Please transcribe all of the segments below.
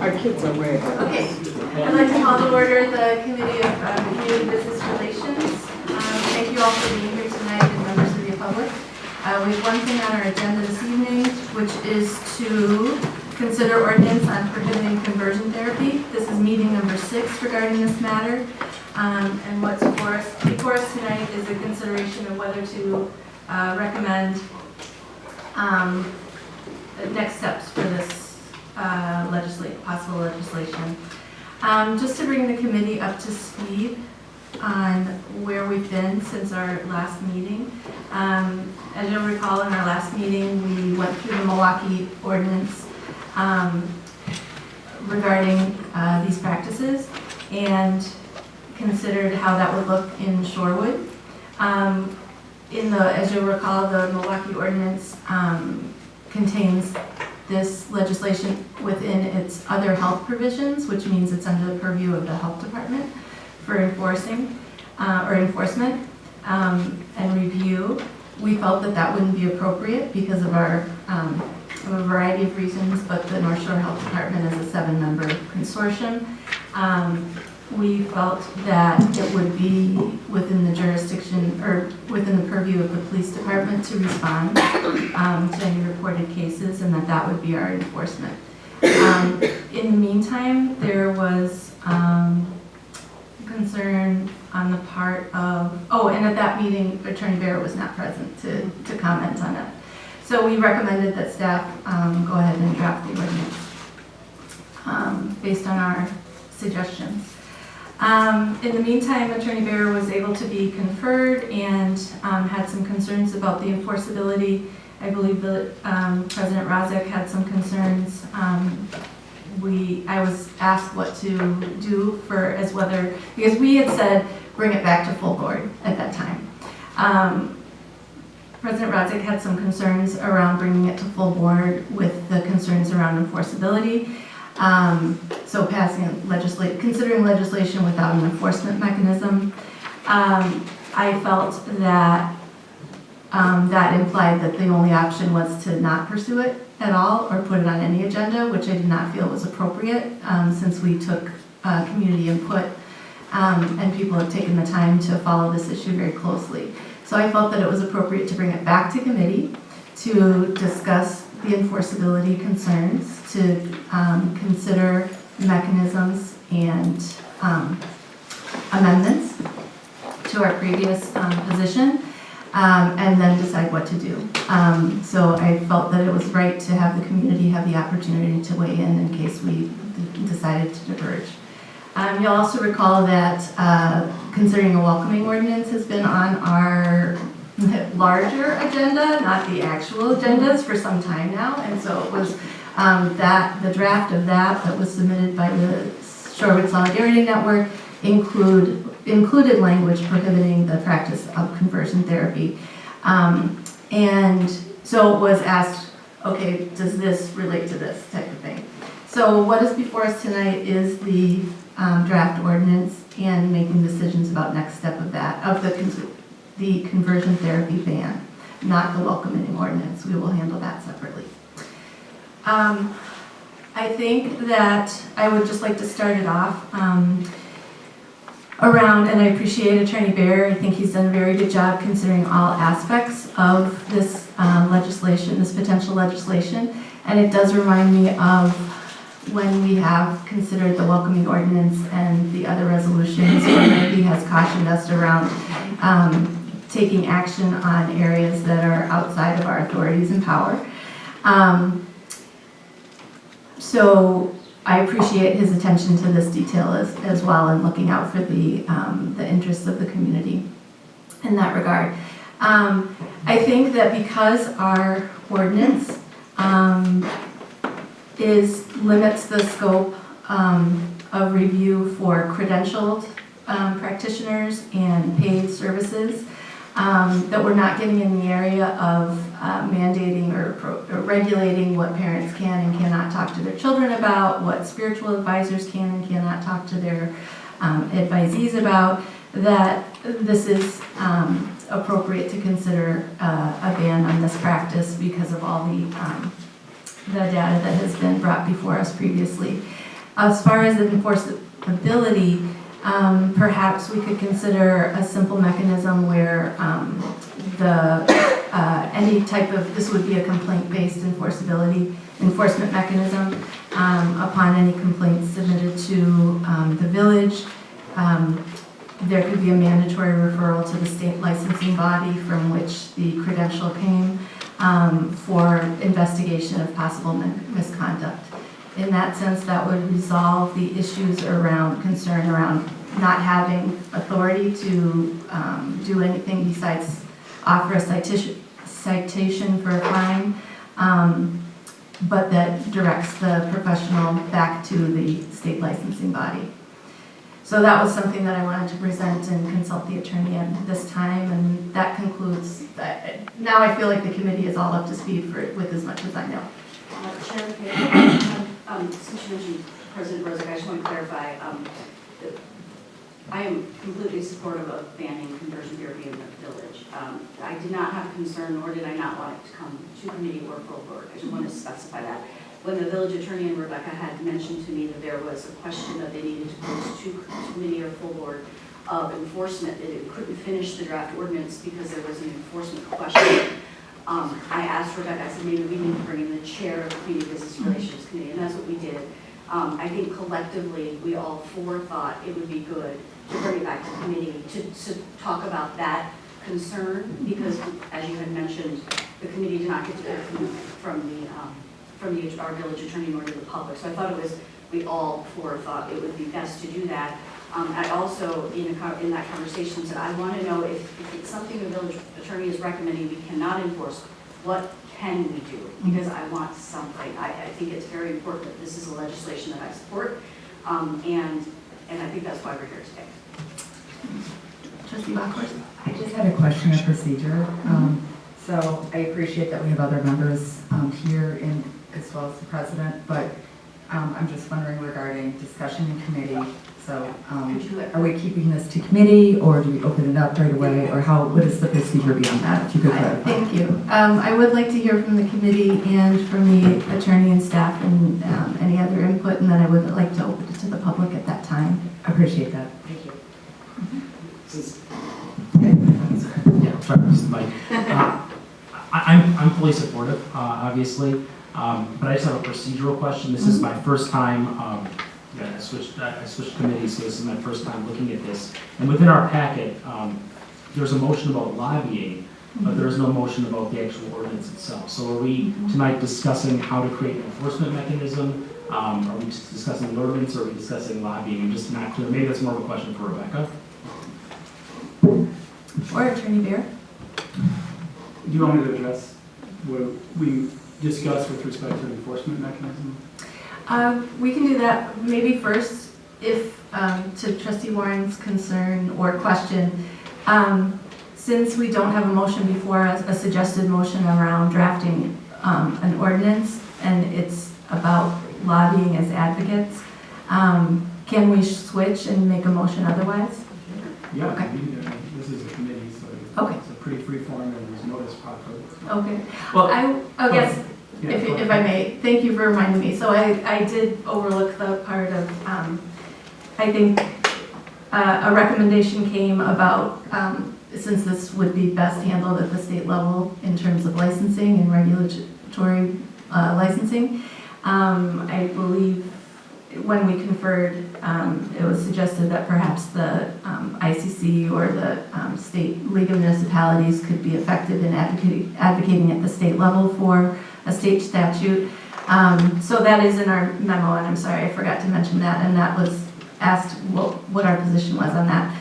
Our kids are way ahead. Okay, I'd like to call to order the Committee of Community Business Relations. Thank you all for being here tonight and members of the public. We have one thing on our agenda this evening, which is to consider ordinance on prohibiting conversion therapy. This is meeting number 6 regarding this matter. And what's before us tonight is a consideration of whether to recommend next steps for this possible legislation. Just to bring the committee up to speed on where we've been since our last meeting. As you'll recall, in our last meeting, we went through the Milwaukee ordinance regarding these practices and considered how that would look in Shorewood. As you'll recall, the Milwaukee ordinance contains this legislation within its other health provisions, which means it's under the purview of the health department for enforcement and review. We felt that that wouldn't be appropriate because of a variety of reasons, but the North Shore Health Department is a 7-member consortium. We felt that it would be within the jurisdiction or within the purview of the police department to respond to any reported cases, and that would be our enforcement. In the meantime, there was concern on the part of, and at that meeting, Attorney Barrett was not present to comment on it. So we recommended that staff go ahead and draft the ordinance based on our suggestions. In the meantime, Attorney Barrett was able to be conferred and had some concerns about the enforceability. I believe that President Rozek had some concerns. I was asked what to do because we had said bring it back to full board at that time. President Rozek had some concerns around bringing it to full board with the concerns around enforceability. So considering legislation without an enforcement mechanism, I felt that that implied that the only option was to not pursue it at all or put it on any agenda, which I did not feel was appropriate since we took community input and people have taken the time to follow this issue very closely. So I felt that it was appropriate to bring it back to committee to discuss the enforceability concerns, to consider mechanisms and amendments to our previous position, and then decide what to do. So I felt that it was right to have the community have the opportunity to weigh in case we decided to diverge. You'll also recall that considering a welcoming ordinance has been on our larger agenda, not the actual agendas, for some time now, and so it was the draft of that was submitted by the Shorewood Solidarity Network included language prohibiting the practice of conversion therapy, and so it was asked, okay, does this relate to this type of thing? So what is before us tonight is the draft ordinance and making decisions about next step of that, of the conversion therapy ban, not the welcoming ordinance. We will handle that separately. I think that I would just like to start it off around, and I appreciate Attorney Bear. I think he's done a very good job considering all aspects of this legislation, this potential legislation, and it does remind me of when we have considered the welcoming ordinance and the other resolutions where he has cautioned us around taking action on areas that are outside of our authorities and power. So I appreciate his attention to this detail as well and looking out for the interests of the community in that regard. I think that because our ordinance limits the scope of review for credentialed practitioners and paid services, that we're not getting in the area of mandating or regulating what parents can and cannot talk to their children about, what spiritual advisors can and cannot talk to their advisees about, that this is appropriate to consider a ban on this practice because of all the data that has been brought before us previously. As far as the enforceability, perhaps we could consider a simple mechanism where any type of, this would be a complaint-based enforcement mechanism upon any complaints submitted to the village. There could be a mandatory referral to the state licensing body from which the credential came for investigation of possible misconduct. In that sense, that would resolve the issues around concern around not having authority to do anything besides offer a citation for a fine, but that directs the professional back to the state licensing body. So that was something that I wanted to present and consult the attorney at this time, and that concludes. Now I feel like the committee is all up to speed with as much as I know. Chair, since you mentioned President Rosick, I just want to clarify. I am completely supportive of banning conversion therapy in the village. I did not have concern, nor did I not want it to come to committee or full board. I just want to specify that. When the village attorney and Rebecca had mentioned to me that there was a question that they needed to pose to committee or full board of enforcement, that it couldn't finish the draft ordinance because there was an enforcement question. I asked Rebecca, I said, maybe we need to bring in the chair of the Community Business Relations Committee, and that's what we did. I think collectively, we all four thought it would be good to bring it back to committee to talk about that concern, because as you had mentioned, the committee did not get to hear from our village attorney nor did the public. So I thought we all four thought it would be best to do that. I also, in that conversation, said I want to know if it's something the village attorney is recommending we cannot enforce, what can we do? Because I want something. I think it's very important that this is a legislation that I support, and I think that's why we're here today. Trustee Bachhorst? I just had a question of procedure. So I appreciate that we have other members here, as well as the president, but I'm just wondering regarding discussion in committee. So are we keeping this to committee, or do we open it up right away, or what is the procedure beyond that, if you could clarify? Thank you. I would like to hear from the committee and from the attorney and staff and any other input, and then I would like to open it to the public at that time. I appreciate that. Thank you. Yeah, sorry, this is Mike. I'm fully supportive, obviously, but I just have a procedural question. This is my first time. I switched committees, so this is my first time looking at this. And within our packet, there's a motion about lobbying, but there is no motion about the actual ordinance itself. So are we tonight discussing how to create an enforcement mechanism? Are we just discussing the ordinance, or are we discussing lobbying? I'm just not clear. Maybe that's more of a question for Rebecca. Or Attorney Bear? Do you want me to address what we discussed with respect to the enforcement mechanism? We can do that maybe first, if to Trustee Warren's concern or question. Since we don't have a motion before us, a suggested motion around drafting an ordinance, and it's about lobbying as advocates, can we switch and make a motion otherwise? Yeah, Okay. This is a committee, so Okay. it's a pretty free form, and there's notice properly. Okay. Well, I guess, Yeah, if I may, thank you for reminding me. So I did overlook the part of, I think a recommendation came about, since this would be best handled at the state level in terms of licensing and regulatory licensing. I believe when we conferred, it was suggested that perhaps the ICC or the state League of Municipalities could be effective in advocating at the state level for a state statute. So that is in our memo, and I'm sorry, I forgot to mention that, and that was asked what our position was on that.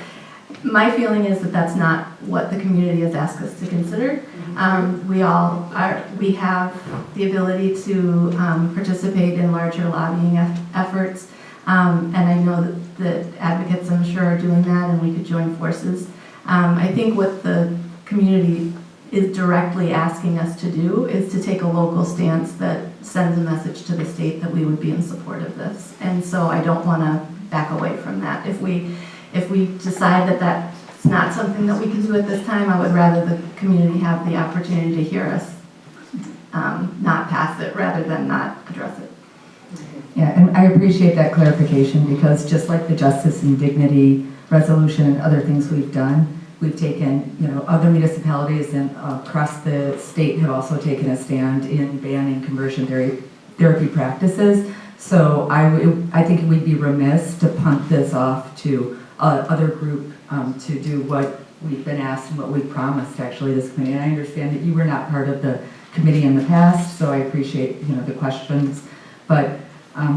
My feeling is that that's not what the community has asked us to consider. We have the ability to participate in larger lobbying efforts, and I know that advocates, I'm sure, are doing that, and we could join forces. I think what the community is directly asking us to do is to take a local stance that sends a message to the state that we would be in support of this. And so I don't want to back away from that. If we decide that that's not something that we can do at this time, I would rather the community have the opportunity to hear us not pass it rather than not address it. Yeah, and I appreciate that clarification because just like the Justice and Dignity Resolution and other things we've done, we've taken, other municipalities and across the state have also taken a stand in banning conversion therapy practices. So I think we'd be remiss to punt this off to other group to do what we've been asked and what we've promised actually this committee. And I understand that you were not part of the committee in the past, so I appreciate, the questions. But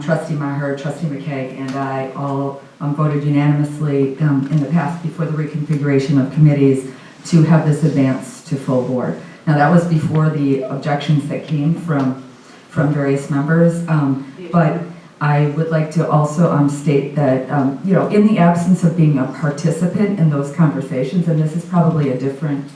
Trustee Maher, Trustee McKay, and I all voted unanimously in the past before the reconfiguration of committees to have this advance to full board. Now that was before the objections that came from various members, but I would like to also state that, in the absence of being a participant in those conversations, and this is probably a different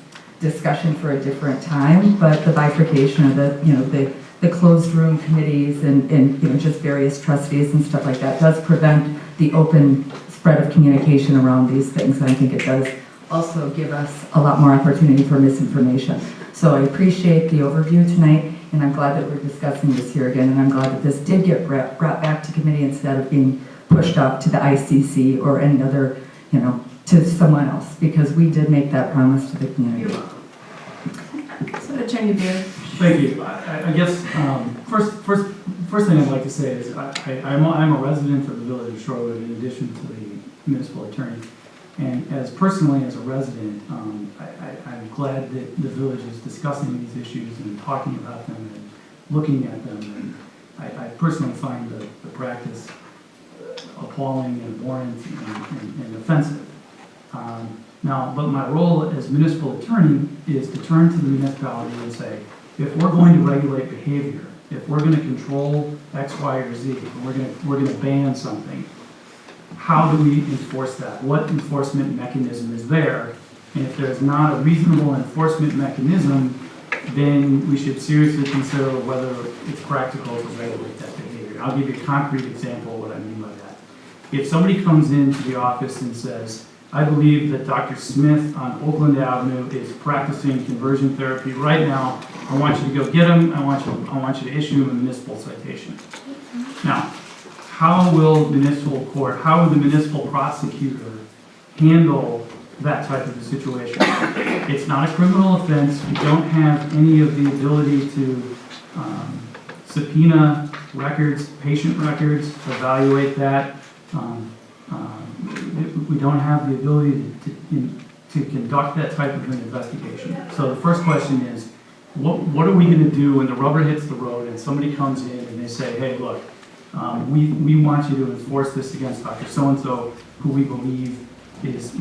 discussion for a different time, but the bifurcation of the closed room committees and just various trustees and stuff like that does prevent the open spread of communication around these things. And I think it does also give us a lot more opportunity for misinformation. So I appreciate the overview tonight, and I'm glad that we're discussing this here again, and I'm glad that this did get brought back to committee instead of being pushed off to the ICC or any other, to someone else, because we did make that promise to the community. So Attorney Beard. Thank you. I guess first thing I'd like to say is I'm a resident of the village of Shorewood in addition to the municipal attorney. And personally as a resident, I'm glad that the village is discussing these issues and talking about them and looking at them. And I personally find the practice appalling and abhorrent and offensive. But my role as municipal attorney is to turn to the municipality and say, if we're going to regulate behavior, if we're going to control X, Y, or Z, and we're going to ban something, how do we enforce that? What enforcement mechanism is there? And if there's not a reasonable enforcement mechanism, then we should seriously consider whether it's practical to regulate that behavior. I'll give you a concrete example of what I mean by that. If somebody comes into the office and says, I believe that Dr. Smith on Oakland Avenue is practicing conversion therapy right now. I want you to go get him. I want you to issue him a municipal citation. Now, how will the municipal prosecutor handle that type of a situation? It's not a criminal offense. We don't have any of the ability to subpoena records, patient records, evaluate that. We don't have the ability to conduct that type of an investigation. So the first question is, what are we going to do when the rubber hits the road and somebody comes in and they say, hey, look, we want you to enforce this against Dr. So-and-so, who we believe is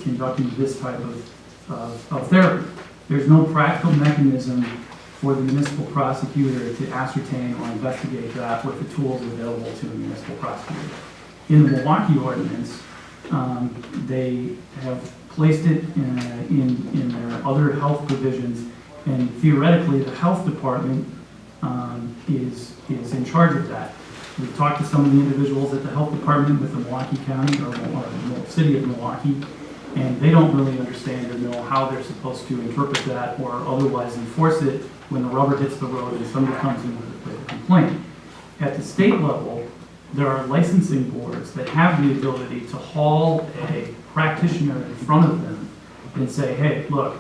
conducting this type of therapy. There's no practical mechanism for the municipal prosecutor to ascertain or investigate that with the tools available to the municipal prosecutor. In the Milwaukee ordinance, they have placed it in their other health provisions, and theoretically the health department is in charge of that. We've talked to some of the individuals at the health department with the Milwaukee County or the city of Milwaukee, and they don't really understand or know how they're supposed to interpret that or otherwise enforce it when the rubber hits the road and somebody comes in with a complaint. At the state level, there are licensing boards that have the ability to haul a practitioner in front of them and say, hey, look,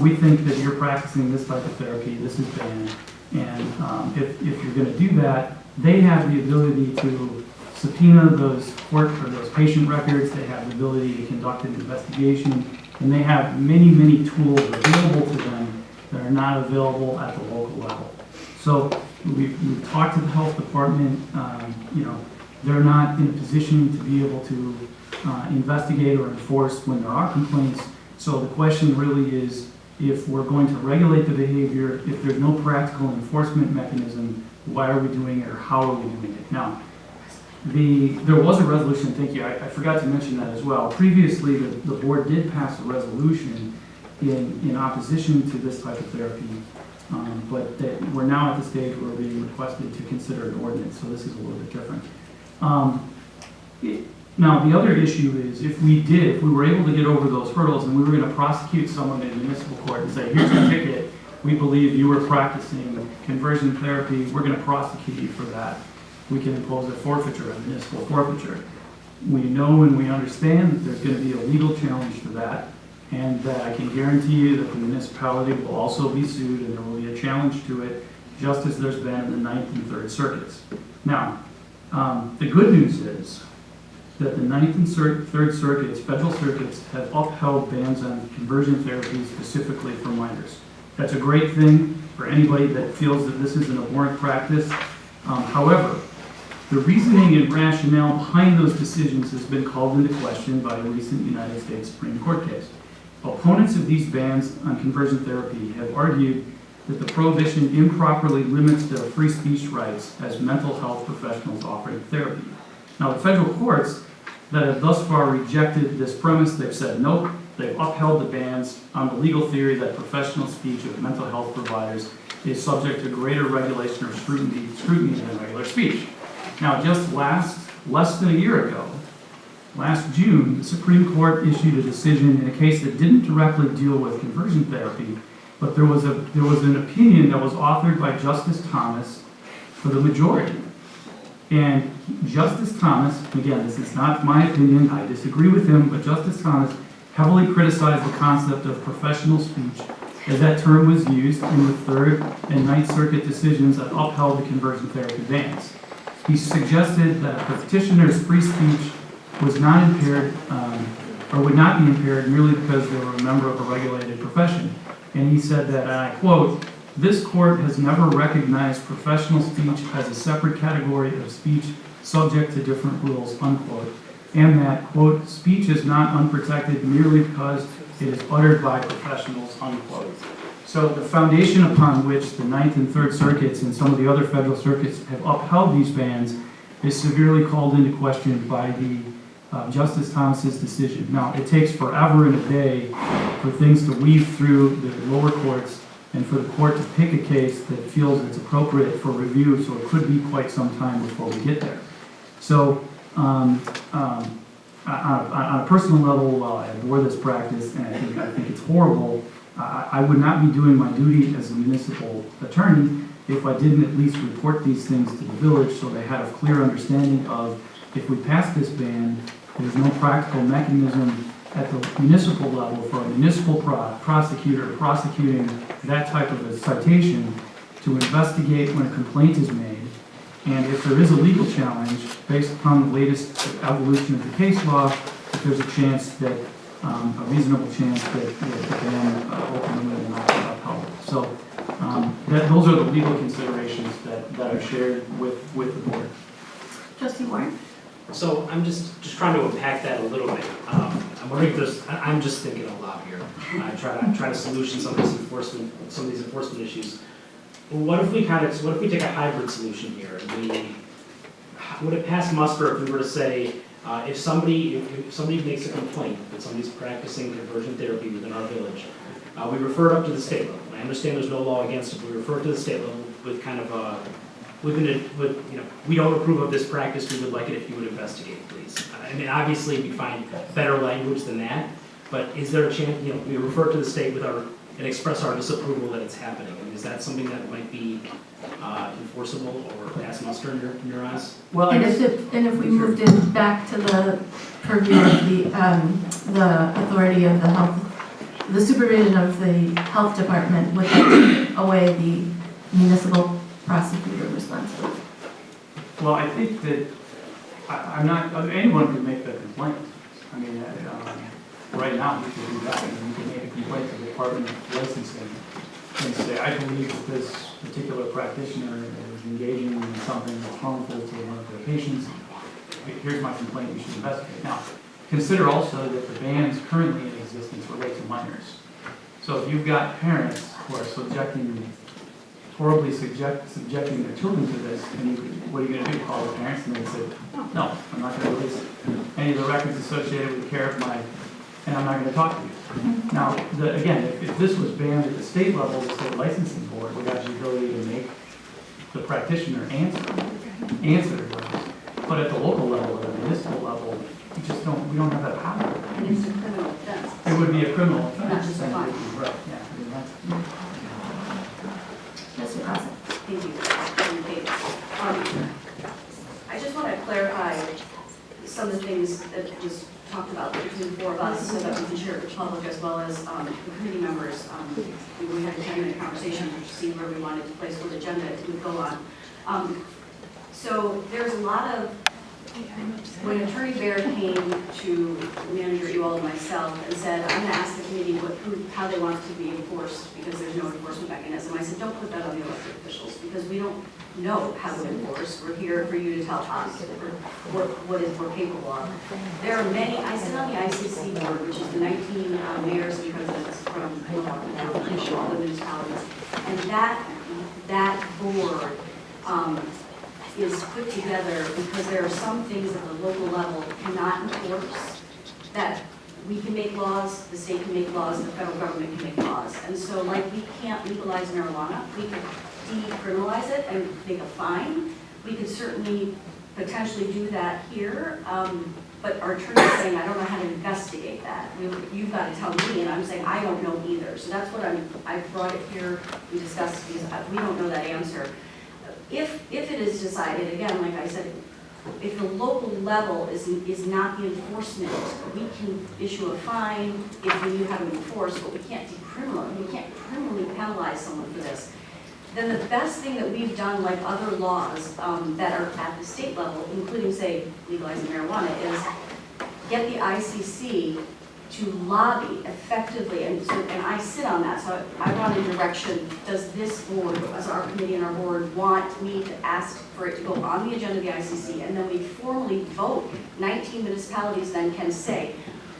we think that you're practicing this type of therapy, this is banned, and if you're going to do that, they have the ability to subpoena those court or those patient records, they have the ability to conduct an investigation, and they have many, many tools available to them that are not available at the local level. So we've talked to the health department, they're not in a position to be able to investigate or enforce when there are complaints. So the question really is, if we're going to regulate the behavior, if there's no practical enforcement mechanism, why are we doing it or how are we doing it? Now, there was a resolution, thank you, I forgot to mention that as well. Previously, the board did pass a resolution in opposition to this type of therapy, but that we're now at the stage where we're being requested to consider an ordinance, so this is a little bit different. Now, the other issue is if we were able to get over those hurdles and we were going to prosecute someone in municipal court and say, here's the ticket, we believe you were practicing conversion therapy, we're gonna prosecute you for that. We can impose a forfeiture, a municipal forfeiture. We know and we understand that there's gonna be a legal challenge to that, and that I can guarantee you that the municipality will also be sued and there will be a challenge to it, just as there's been in the 9th and 3rd circuits. Now, the good news is that the 9th and 3rd circuits, federal circuits, have upheld bans on conversion therapy specifically for minors. That's a great thing for anybody that feels that this is an abhorrent practice. However, the reasoning and rationale behind those decisions has been called into question by a recent United States Supreme Court case. Opponents of these bans on conversion therapy have argued that the prohibition improperly limits their free speech rights as mental health professionals offering therapy. Now, the federal courts that have thus far rejected this premise, they've said nope, they've upheld the bans on the legal theory that professional speech of mental health providers is subject to greater regulation or scrutiny than regular speech. Now, just less than a year ago, last June, the Supreme Court issued a decision in a case that didn't directly deal with conversion therapy, but there was an opinion that was authored by Justice Thomas for the majority. And Justice Thomas, again, this is not my opinion, I disagree with him, but Justice Thomas heavily criticized the concept of professional speech as that term was used in the 3rd and 9th Circuit decisions that upheld the conversion therapy bans. He suggested that the petitioner's free speech was not impaired, or would not be impaired merely because they were a member of a regulated profession. And he said that, and I quote, "This court has never recognized professional speech as a separate category of speech subject to different rules," unquote. And that, quote, "speech is not unprotected merely because it is uttered by professionals," unquote. So the foundation upon which the 9th and 3rd circuits and some of the other federal circuits have upheld these bans is severely called into question by the Justice Thomas's decision. Now, it takes forever and a day for things to weave through the lower courts and for the court to pick a case that feels it's appropriate for review, so it could be quite some time before we get there. So, on a personal level, I abhor this practice, and I think it's horrible. I would not be doing my duty as a municipal attorney if I didn't at least report these things to the village so they had a clear understanding of, if we pass this ban, there's no practical mechanism at the municipal level for a municipal prosecutor prosecuting that type of a citation to investigate when a complaint is made. And if there is a legal challenge, based upon the latest evolution of the case law, if there's a chance that, a reasonable chance that the ban ultimately will not be upheld. So those are the legal considerations that are shared with the board. Trustee Warren? So I'm just trying to unpack that a little bit. I'm wondering if there's, I'm just thinking out loud here. Try to solution some of these enforcement issues. What if we take a hybrid solution here? Would it pass muster if we were to say, if somebody makes a complaint that somebody's practicing conversion therapy within our village, we refer it up to the state level. I understand there's no law against it, but we refer it to the state level with kind of a, we don't approve of this practice, we would like it if you would investigate, please. I mean, obviously, we find better language than that, but is there a chance, we refer to the state and express our disapproval that it's happening? I mean, is that something that might be enforceable or pass muster in your eyes? Well, And if we moved it back to the purview of the authority of the supervision of the health department, would that take away the municipal prosecutor responsibility? Well, I think that anyone can make that complaint. I mean, right now, you can do that, and you can make a complaint to the Department of Licensing and say, I believe that this particular practitioner is engaging in something that's harmful to one of their patients. Here's my complaint, you should investigate. Now, consider also that the bans currently in existence relate to minors. So if you've got parents who are horribly subjecting their children to this, and what are you going to do? Call the parents and they say, no, I'm not going to release any of the records associated with the care of and I'm not going to talk to you. Now, again, if this was banned at the state level, the state licensing board would have the ability to make the practitioner answer those. But at the local level, or the municipal level, we don't have that power. And it's a criminal offense. It would be a criminal offense. Not just a fine. Right, yeah. I mean, to clarify some of the things that just talked about between the four of us so that we can share it with the public as well as the committee members. We had a 10-minute conversation to see where we wanted to place what agenda it would go on. So there's a lot of, when Attorney Bear came to Manager Ewald and myself and said, I'm going to ask the committee how they want it to be enforced because there's no enforcement mechanism. I said, don't put that on the elected officials because we don't know how to enforce. We're here for you to tell us what is we're capable of. There are many, I sit on the ICC board, which is the 19 mayors and presidents from all the municipalities. And that board is put together because there are some things at the local level cannot enforce, that we can make laws, the state can make laws, the federal government can make laws. And so like we can't legalize marijuana, we can decriminalize it and make a fine. We could certainly potentially do that here, but our attorney is saying, I don't know how to investigate that. You've got to tell me, and I'm saying, I don't know either. So that's what I brought it here, we discussed, because we don't know that answer. If it is decided, again, like I said, if the local level is not the enforcement, we can issue a fine if we haven't enforced, but we can't decriminalize, we can't criminally penalize someone for this. Then the best thing that we've done, like other laws that are at the state level, including, say, legalizing marijuana, is get the ICC to lobby effectively, and I sit on that, so I want a direction. Does this board, as our committee and our board, want me to ask for it to go on the agenda of the ICC, and then we formally vote? 19 municipalities then can say,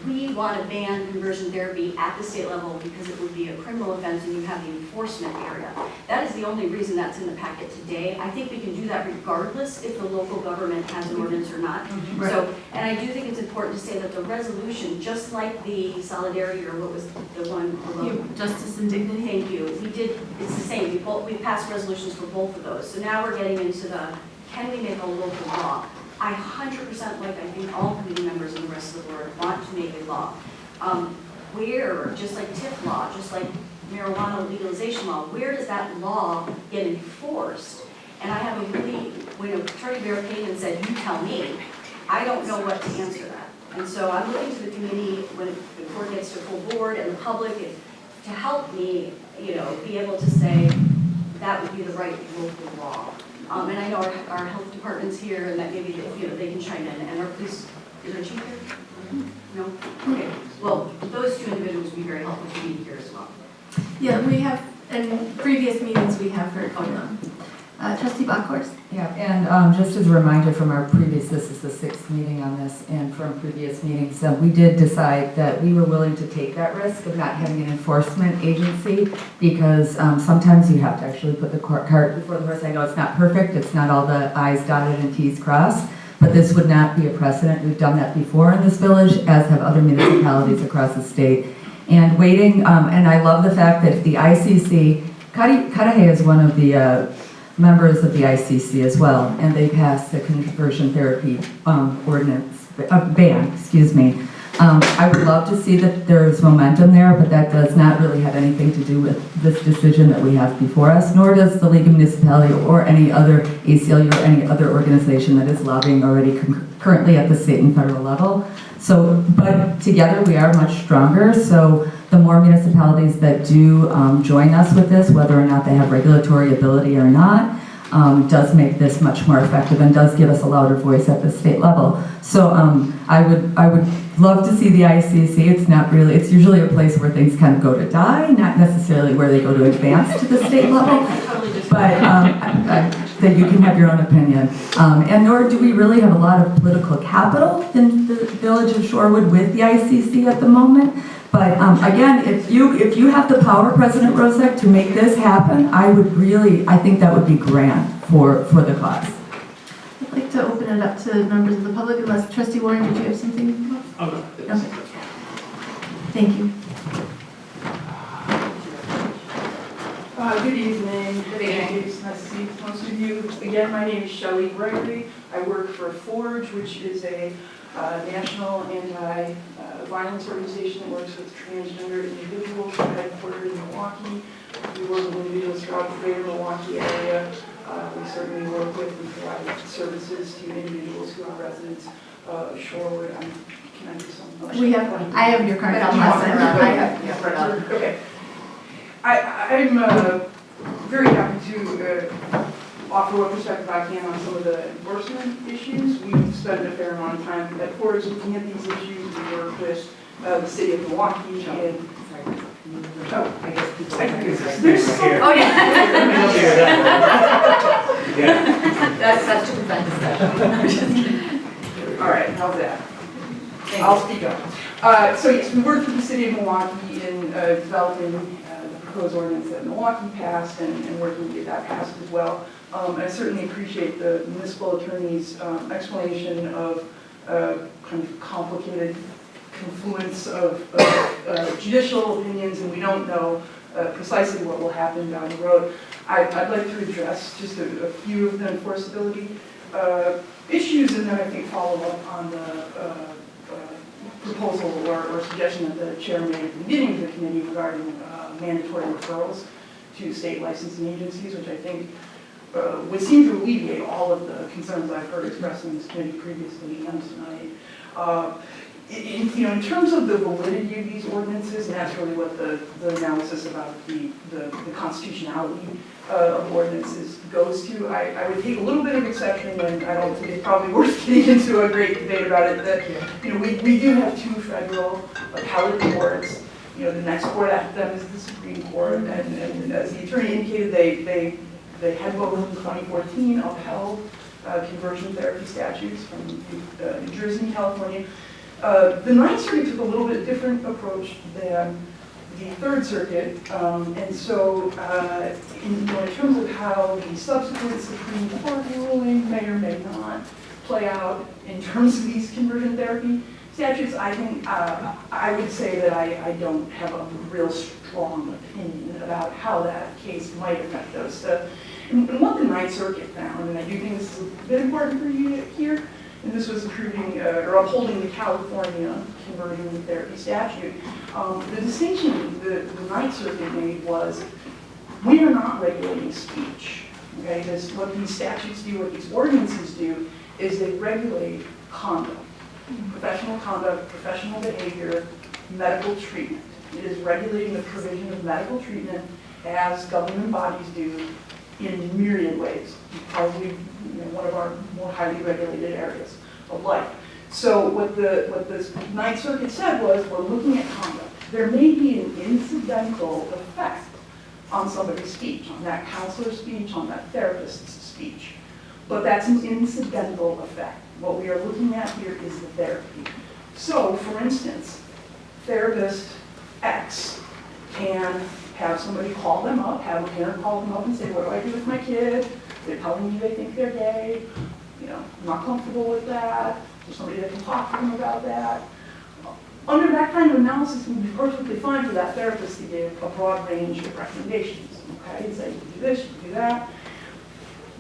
we want to ban conversion therapy at the state level because it would be a criminal offense and you have the enforcement area. That is the only reason that's in the packet today. I think we can do that regardless if the local government has an ordinance or not. Right. So, and I do think it's important to say that the resolution, just like the solidarity, or what was the one below? Justice and dignity. Thank you. We did, it's the same. We passed resolutions for both of those. So now we're getting into the, can we make a local law? I 100%, like I think all committee members and the rest of the board, want to make a law. Where, just like TIF law, just like marijuana legalization law, where does that law get enforced? And I have a really, when Attorney Bear came and said, you tell me, I don't know what to answer that. And so I'm looking to the committee when the board gets to full board and the public to help me, be able to say that would be the right local law. And I know our health department's here, and that maybe they can chime in. And our police, is there a chief here? No? Okay. Well, those two individuals would be very helpful to be here as well. Yeah, we have, in previous meetings, we have heard from them. Trustee Bachhorst? Yeah, and just as a reminder from our previous, this is the 6th meeting on this, and from previous meetings, we did decide that we were willing to take that risk of not having an enforcement agency because sometimes you have to actually put the cart before the horse. I know it's not perfect, it's not all the I's dotted and T's crossed, but this would not be a precedent. We've done that before in this village, as have other municipalities across the state. And waiting, and I love the fact that the ICC, Cudahy is one of the members of the ICC as well, and they passed the conversion therapy ordinance, ban, excuse me. I would love to see that there's momentum there, but that does not really have anything to do with this decision that we have before us, nor does the League of Municipality or any other ACLU or any other organization that is lobbying already currently at the state and federal level. So, but together we are much stronger, so the more municipalities that do join us with this, whether or not they have regulatory ability or not, does make this much more effective and does give us a louder voice at the state level. So I would love to see the ICC. It's not really, it's usually a place where things kind of go to die, not necessarily where they go to advance to the state level, but that you can have your own opinion. And nor do we really have a lot of political capital in the village of Shorewood with the ICC at the moment. But again, if you have the power, President Rosek, to make this happen, I think that would be grand for the cause. I'd like to open it up to members of the public, unless Trustee Warren, did you have something? Okay. Okay. Thank you. Good evening. Good evening. It's nice to see most of you. Again, my name is Shelley Gregory. I work for Forge, which is a national anti-violence organization that works with transgender individuals. We're headquartered in Milwaukee. We work with individuals throughout the greater Milwaukee area. We certainly work with and provide services to individuals who are residents of Shorewood. Can I do something? I have your card on last time. I have, yeah, right on. Okay. I'm very happy to offer what perspective I can on some of the enforcement issues. We've spent a fair amount of time at Forge looking at these issues. We work with the city of Milwaukee and I guess people. I can do this. There's so- Oh, yeah. Yeah. That's to prevent discussion. all right, how's that? I'll speak up. So yes, we worked with the city of Milwaukee in developing the proposed ordinance that Milwaukee passed and working to get that passed as well. I certainly appreciate the municipal attorney's explanation of kind of complicated confluence of judicial opinions, and we don't know precisely what will happen down the road. I'd like to address just a few of the enforceability issues, and then I think follow up on the proposal or suggestion that the chair made at the beginning of the committee regarding mandatory referrals to state licensing agencies, which I think would seem to alleviate all of the concerns I've heard expressed in this committee previously and tonight. In terms of the validity of these ordinances, and that's really what the analysis about the constitutionality of ordinances goes to, I would take a little bit of exception, and I don't think it's probably worth getting into a great debate about it, that we do have two federal appellate courts. The next court after them is the Supreme Court, and as the attorney indicated, they had both in 2014 upheld conversion therapy statutes from New Jersey and California. The Ninth Circuit took a little bit different approach than the Third Circuit, and so in terms of how the subsequent Supreme Court ruling may or may not play out in terms of these conversion therapy statutes, I think I would say that I don't have a real strong opinion about how that case might affect those. And what the Ninth Circuit found, and I do think this is a bit important for you to hear, and this was approving or upholding the California conversion therapy statute. The distinction the Ninth Circuit made was we are not regulating speech. Okay, what these statutes do, what these ordinances do, is they regulate conduct, professional behavior, medical treatment. It is regulating the provision of medical treatment as government bodies do in myriad ways, probably one of our more highly regulated areas of life. So what the Ninth Circuit said was, we're looking at conduct. There may be an incidental effect on somebody's speech, on that counselor's speech, on that therapist's speech, but that's an incidental effect. What we are looking at here is the therapy. So, for instance, therapist X can have somebody call them up, have a parent call them up and say, what do I do with my kid? They're telling me they think they're gay. I'm not comfortable with that. There's somebody that can talk to them about that. Under that kind of analysis, it would be perfectly fine for that therapist to give a broad range of recommendations. Okay, say you can do this, you can do that.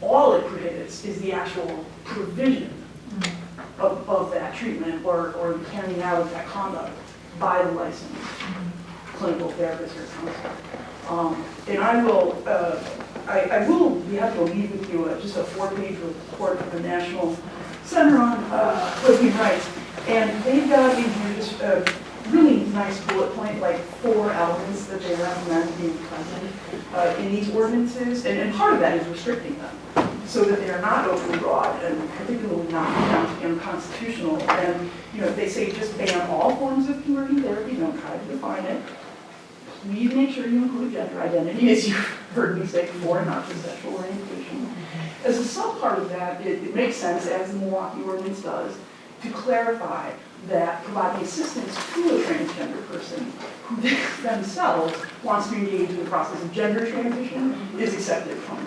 All it prohibits is the actual provision of that treatment or the carrying out of that conduct by the licensed clinical therapist or counselor. And I will be happy to leave with you just a 4-page report from the National Center on Lesbian Rights. And they've got in here just a really nice bullet point, like 4 elements that they recommend being present in these ordinances. And part of that is restricting them so that they are not overly broad and particularly not found to be unconstitutional. And they say just ban all forms of conversion therapy, don't try to define it. Please make sure you include gender identity, as you've heard me say before, not just sexual orientation. As a sub-part of that, it makes sense, as the Milwaukee ordinance does, to clarify that providing assistance to a transgender person who themselves wants to engage in the process of gender transition is accepted from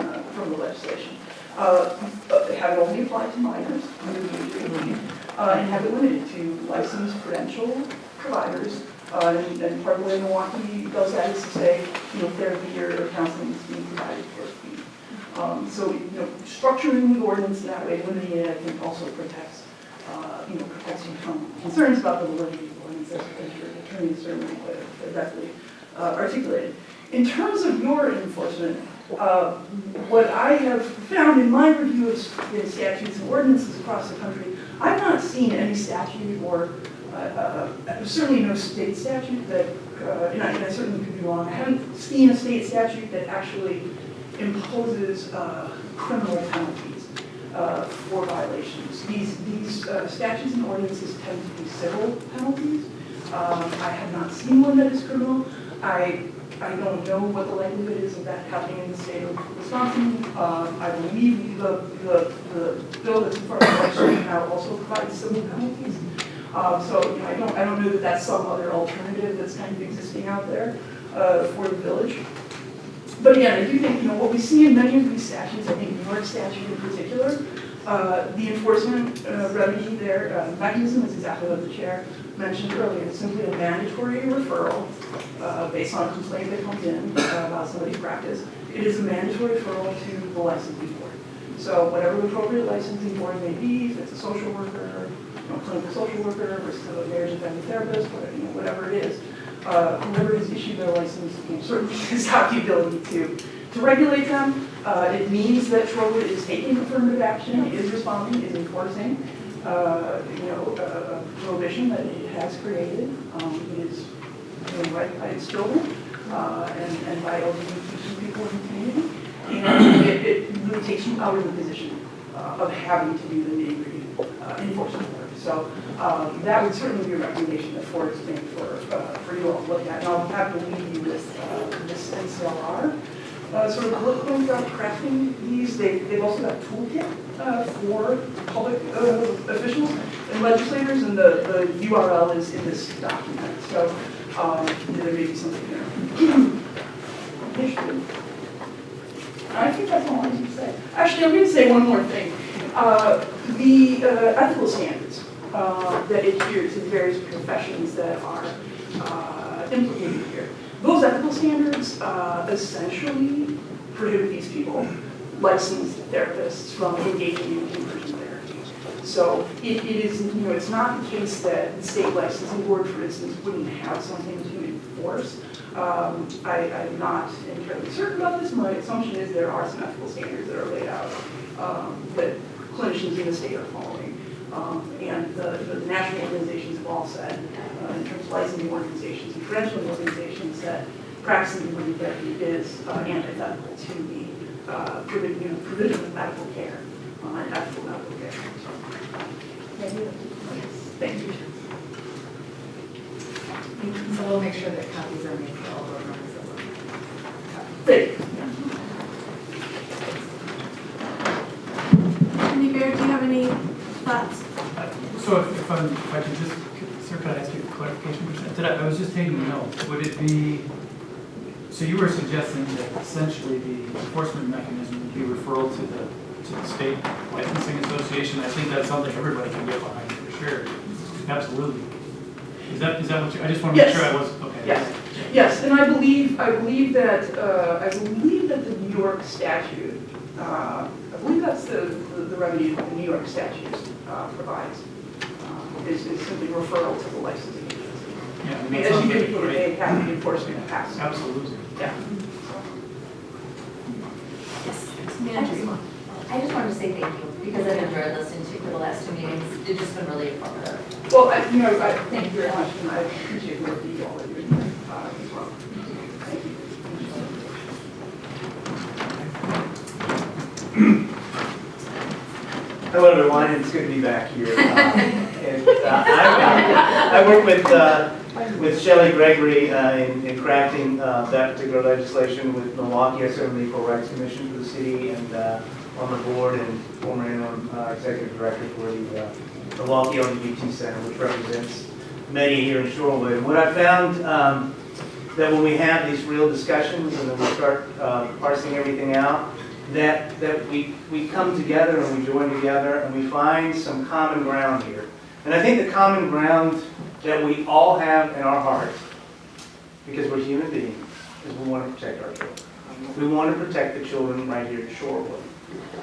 the legislation. Have it only apply to minors under the age of 18, and have it limited to licensed credentialed providers. And part of the way Milwaukee does that is to say, therapy or counseling is being provided for a fee. So, structuring the ordinance in that way, limiting it, I think, also protects you from concerns about the validity of the ordinance, as your attorney certainly directly articulated. In terms of your enforcement What I have found in my review of statutes and ordinances across the country, I've not seen any statute or certainly no state statute that, and I certainly could be wrong, I haven't seen a state statute that actually imposes criminal penalties for violations. These statutes and ordinances tend to be civil penalties. I have not seen one that is criminal. I don't know what the likelihood is of that happening in the state of Wisconsin. I believe the bill that's in front of the legislature now also provides civil penalties. So you know, I don't know that that's some other alternative that's kind of existing out there for the village. But again, I do think, you know, what we see in many of these statutes, I think New York statute in particular, the enforcement remedy there, mechanism is exactly what the chair mentioned earlier. It's simply a mandatory referral based on a complaint that comes in about somebody's practice. It is a mandatory referral to the licensing board. So whatever the appropriate licensing board may be, if it's a social worker, you know, clinical social worker versus a marriage and family therapist, whatever, you know, whatever it is, whoever has issued their license, you know, certainly has got the ability to regulate them. It means that Shorewood is taking affirmative action, is responding, is enforcing, you know, a prohibition that it has created. It is doing right by its children and by LGBTQ people in the community. And it really takes you out of the position of having to do the nitty-gritty enforcement work. So that would certainly be a recommendation that Ford's made for you all to look at. And I'll have to leave you with this NCLR. Sort of bullet points about crafting these. They've also got a toolkit for public officials and legislators, and the URL is in this document. So there may be something there. I think that's all I need to say. Actually, I'm going to say one more thing. The ethical standards that adhere to the various professions that are implicated here. Those ethical standards essentially prohibit these people, licensed therapists, from engaging in conversion therapy. So it is, you know, it's not the case that the state licensing board, for instance, wouldn't have something to enforce. I'm not entirely certain about this. My assumption is there are some ethical standards that are laid out that clinicians in the state are following. And the national organizations have all said, in terms of licensing organizations and credentialing organizations, that practicing conversion therapy is antithetical to the provision of medical care and ethical medical care. Thank you. So we'll make sure that copies are made for all board members as well. Thank you. Cindy Bear, do you have any thoughts? So if I could just, sir, could I ask you a clarification question? I was just taking notes. Would it be, so you were suggesting that essentially the enforcement mechanism would be referral to the state licensing association? I think that's something everybody can get behind for sure. Absolutely. Is that what you, I just want to make sure I was, okay. Yes, and I believe that the New York statute, I believe that's the remedy that the New York statute provides, is simply referral to the licensing agency. Yeah, I mean, as you indicated, they have the enforcement capacity. Absolutely. Yeah. I just wanted to say thank you, because I've enjoyed listening to you for the last 2 meetings. It's just been really informative. Well, I thank you very much, and I appreciate the work that you all are doing as well. Thank you. Hello everyone, it's good to be back here. I work with Shelley Gregory in crafting that particular legislation with Milwaukee. I serve on the Equal Rights Commission for the city and on the board, and former interim executive director for the Milwaukee LGBT Center, which represents many here in Shorewood. And what I found that when we have these real discussions and then we start parsing everything out, that we come together and we join together and we find some common ground here. And I think the common ground that we all have in our hearts, because we're human beings, is we want to protect our children. We want to protect the children right here at Shorewood.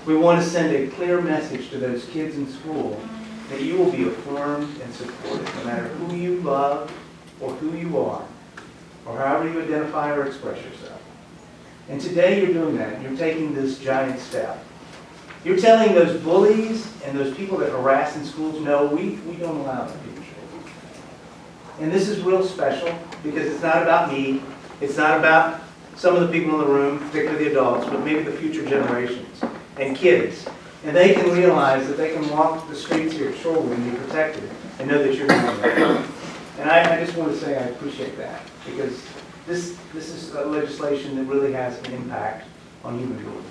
We want to send a clear message to those kids in school that you will be affirmed and supported no matter who you love or who you are or however you identify or express yourself. And today you're doing that. You're taking this giant step. You're telling those bullies and those people that harass in schools, no, we don't allow that to be true. And this is real special because it's not about me. It's not about some of the people in the room, particularly the adults, but maybe the future generations and kids. And they can realize that they can walk the streets here at Shorewood and be protected and know that you're doing that. And I just want to say I appreciate that because this is legislation that really has an impact on human beings.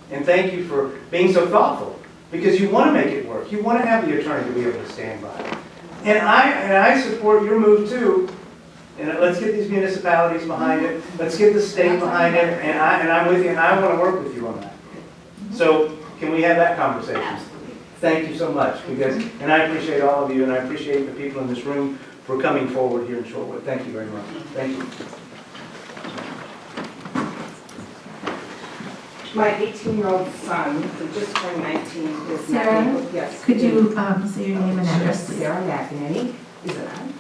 And thank you for being so thoughtful because you want to make it work. You want to have the attorney to be able to stand by. And I support your move too. And let's get these municipalities behind it. Let's get the state behind it. And I'm with you. And I want to work with you on that. So can we have that conversation? Absolutely. Thank you so much. And I appreciate all of you. And I appreciate the people in this room for coming forward here in Shorewood. Thank you very much. Thank you. My 18-year-old son, who just turned 19, is not Sarah, able, yes. Could you say your name and address, please? Sarah McEnany, is it on?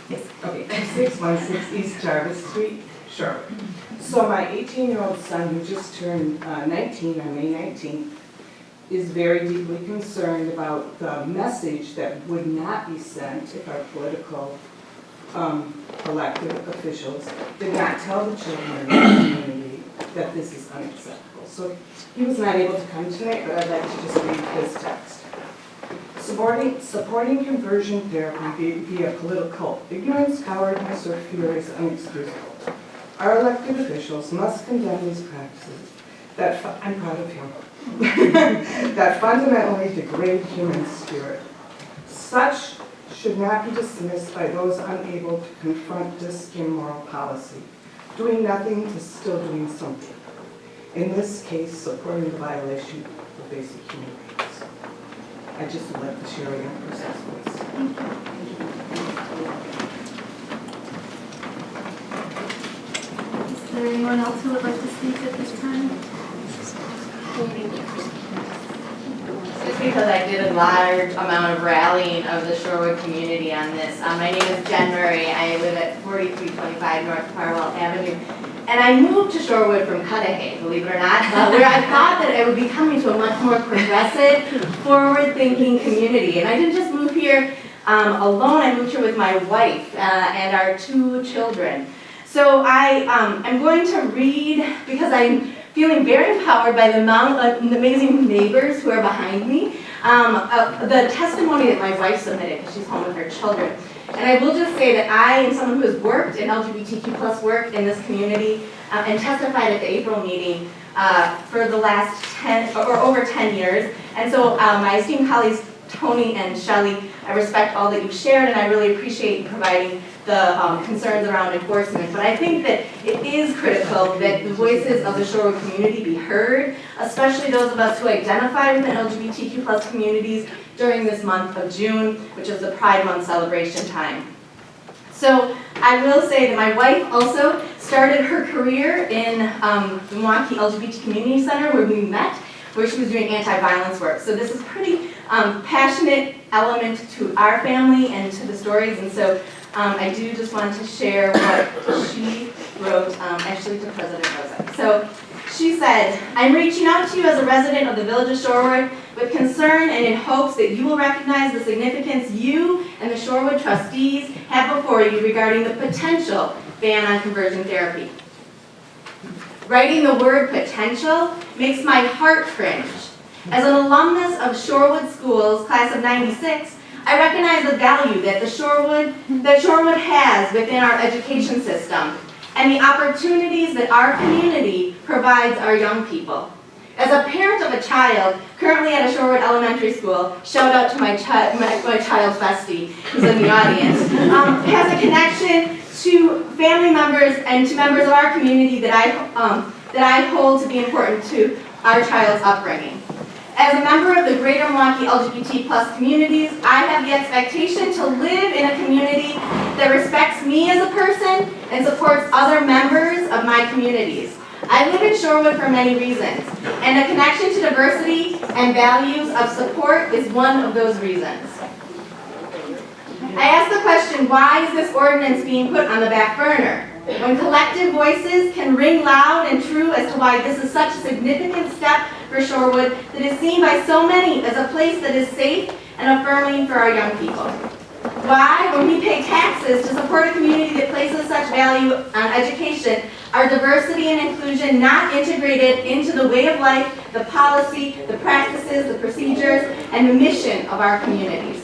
Yes. Okay, 2616 East Jarvis Street, sure. So my 18-year-old son, who just turned 19 on May 19th, is very deeply concerned about the message that would not be sent if our political elected officials did not tell the children in the community that this is unacceptable. So he was not able to come tonight, but I'd like to just read his text. Supporting conversion therapy via political ignorance, cowardice, or fear is unexcusable. Our elected officials must condemn these practices that, I'm proud of him, that fundamentally degrade human spirit. Such should not be dismissed by those unable to confront this immoral policy. Doing nothing is still doing something. In this case, supporting the violation of basic human rights. I just would like to share a young person's voice. Is there anyone else who would like to speak at this time? Just because I did a large amount of rallying of the Shorewood community on this. My name is Jen Murray. I live at 4325 North Farwell Avenue. And I moved to Shorewood from Cudahy, believe it or not, where I thought that I would be coming to a much more progressive, forward-thinking community. And I didn't just move here alone, I moved here with my wife and our 2 children. So I'm going to read, because I'm feeling very empowered by the amount of amazing neighbors who are behind me, the testimony that my wife submitted, because she's home with her children. And I will just say that I am someone who has worked in LGBTQ plus work in this community and testified at the April meeting for the last 10 or over 10 years. And so my esteemed colleagues, Tony and Shelley, I respect all that you've shared and I really appreciate you providing the concerns around enforcement. But I think that it is critical that the voices of the Shorewood community be heard, especially those of us who identify within LGBTQ plus communities during this month of June, which is the Pride Month celebration time. So I will say that my wife also started her career in the Milwaukee LGBT Community Center where we met, where she was doing anti-violence work. So this is pretty passionate element to our family and to the stories, and so I do just want to share what she wrote actually to President Rozak. So she said, I'm reaching out to you as a resident of the village of Shorewood with concern and in hopes that you will recognize the significance you and the Shorewood trustees have before you regarding the potential ban on conversion therapy. Writing the word potential makes my heart cringe. As an alumnus of Shorewood Schools, class of '96, I recognize the value that Shorewood has within our education system and the opportunities that our community provides our young people. As a parent of a child currently at a Shorewood Elementary School, shout out to my child's bestie who's in the audience, has a connection to family members and to members of our community that I hold to be important to our child's upbringing. As a member of the greater Milwaukee LGBT plus communities, I have the expectation to live in a community that respects me as a person and supports other members of my communities. I live in Shorewood for many reasons, and a connection to diversity and values of support is one of those reasons. I ask the question, why is this ordinance being put on the back burner? When collective voices can ring loud and true as to why this is such a significant step for Shorewood that is seen by so many as a place that is safe and affirming for our young people. Why, when we pay taxes to support a community that places such value on education, are diversity and inclusion not integrated into the way of life, the policy, the practices, the procedures, and the mission of our communities?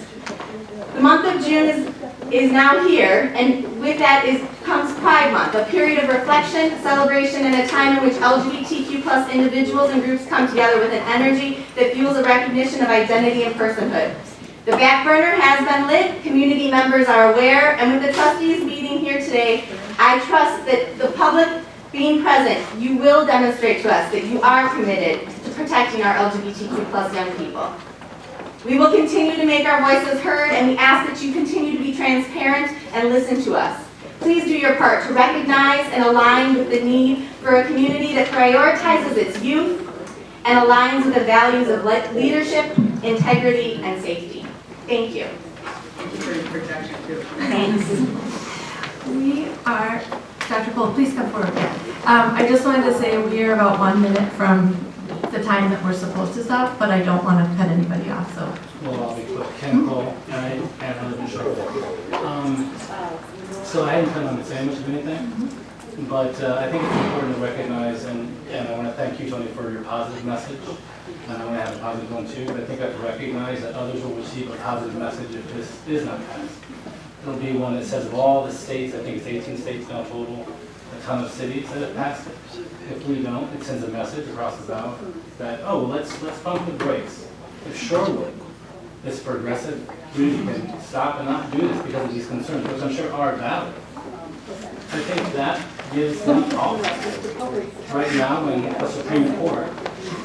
The month of June is now here, and with that comes Pride Month, a period of reflection, celebration, and a time in which LGBTQ+ individuals and groups come together with an energy that fuels a recognition of identity and personhood. The back burner has been lit, community members are aware, and with the trustees meeting here today, I trust that the public being present, you will demonstrate to us that you are committed to protecting our LGBTQ+ young people. We will continue to make our voices heard, and we ask that you continue to be transparent and listen to us. Please do your part to recognize and align with the need for a community that prioritizes its youth and aligns with the values of leadership, integrity, and safety. Thank you. Thank you for your protection too. Thanks. We are, Dr. Cole, please come forward. I just wanted to say we are about 1 minute from the time that we're supposed to stop, but I don't want to cut anybody off, so. Well, I'll be quick. Ken Cole, and I live in Shorewood. So I hadn't planned on saying much of anything, but I think it's important to recognize, and I want to thank you, Tony, for your positive message. And I want to have a positive one too, but I think I have to recognize that others will receive a positive message if this is not passed. It'll be one that says of all the states, I think it's 18 states now total, a ton of cities that have passed it. If we don't, it sends a message across the bow that, oh, let's pump the brakes. If Shorewood, this progressive community, can stop and not do this because of these concerns, which I'm sure are valid, I think that gives them pause. Right now, when the Supreme Court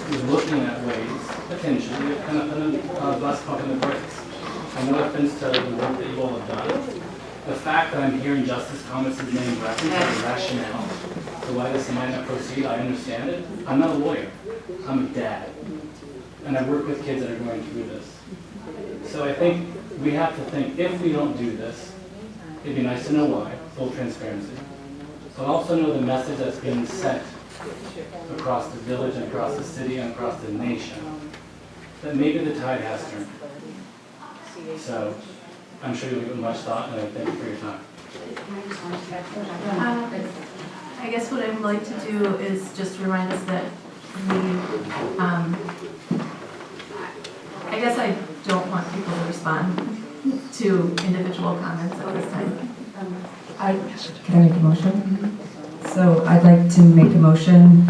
is looking at ways, potentially, of kind of putting less pumping the brakes. And no offense to the work that you all have done, the fact that I'm hearing Justice Thomas's name referenced as a rationale to why this might not proceed, I understand it. I'm not a lawyer. I'm a dad. And I work with kids that are going through this. So I think we have to think, if we don't do this, it'd be nice to know why, full transparency. But also know the message that's being sent across the village and across the city and across the nation, that maybe the tide has turned. So I'm sure you'll give it much thought, and I thank you for your time. I guess what I'd like to do is just remind us that I guess I don't want people to respond to individual comments at this time. Can I make a motion? So I'd like to make a motion,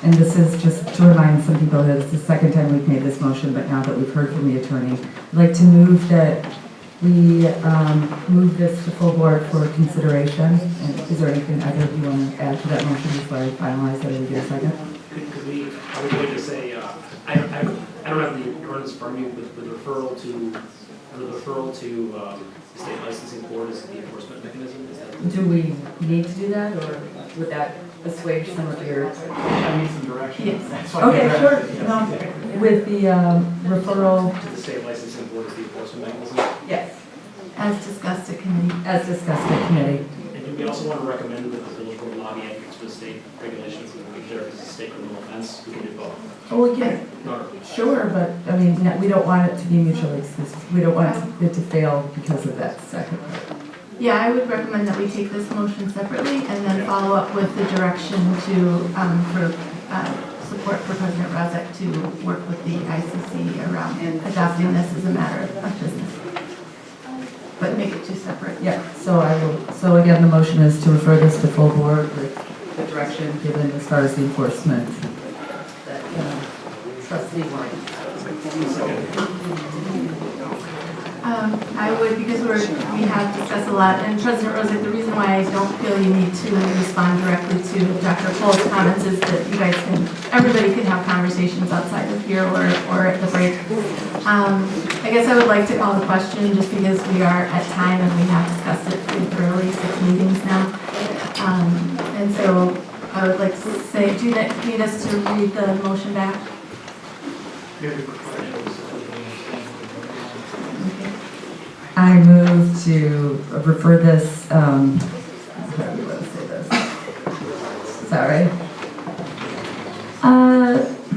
and this is just to remind some people that it's the second time we've made this motion, but now that we've heard from the attorney, I'd like to move that we move this to full board for consideration. And is there anything either of you want to add to that motion before I finalize it and get a second? Could we, I would like to say, I don't have the ordinance for me with referral to the state licensing board as the enforcement mechanism. Is that? Do we need to do that, or would that assuage some of your? I need some direction. Yes. That's why Okay, I- sure. No, with the referral, To the state licensing board as the enforcement mechanism. yes, As discussed at committee. as discussed at committee. And do we also want to recommend that the village board lobby advocates for the state regulations, and if there is a state criminal offense, we can do both. Oh, we can, sure, but, I mean, we don't want it to be mutually exclusive. We don't want it to fail because of that second part. Yeah, I would recommend that we take this motion separately and then follow up with the direction to, for support for President Razak to work with the ICC around adopting this as a matter of business. But make it two separate. Yeah, so again, the motion is to refer this to full board with the direction given as far as the enforcement that trustee Warren. I would, because we have discussed a lot, and President Rozek, the reason why I don't feel you need to respond directly to Dr. Cole's comments is that you guys everybody can have conversations outside of here or at the break. I guess I would like to call the question just because we are at time and we have discussed it pretty thoroughly, 6 meetings now. And so I would like to say, do you need us to read the motion back? I move to refer this, sorry.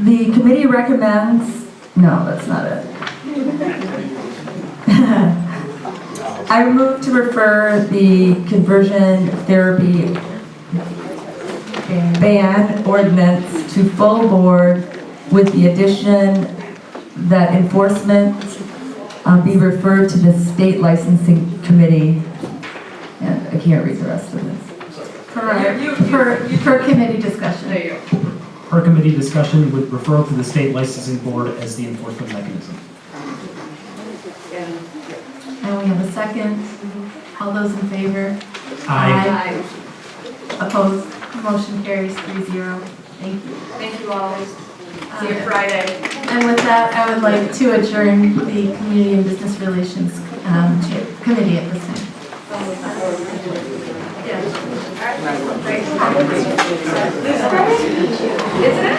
The committee recommends, no, that's not it. I move to refer the conversion therapy ban ordinance to full board with the addition that enforcement be referred to the state licensing committee. And I can't read the rest of this. Per committee discussion. There you go. Per committee discussion with referral to the state licensing board as the enforcement mechanism. And we have a second. All those in favor? Aye. Opposed? Motion carries 3-0. Thank you. Thank you all. See you Friday. And with that, I would like to adjourn the Community and Business Relations Committee at this time. Isn't it?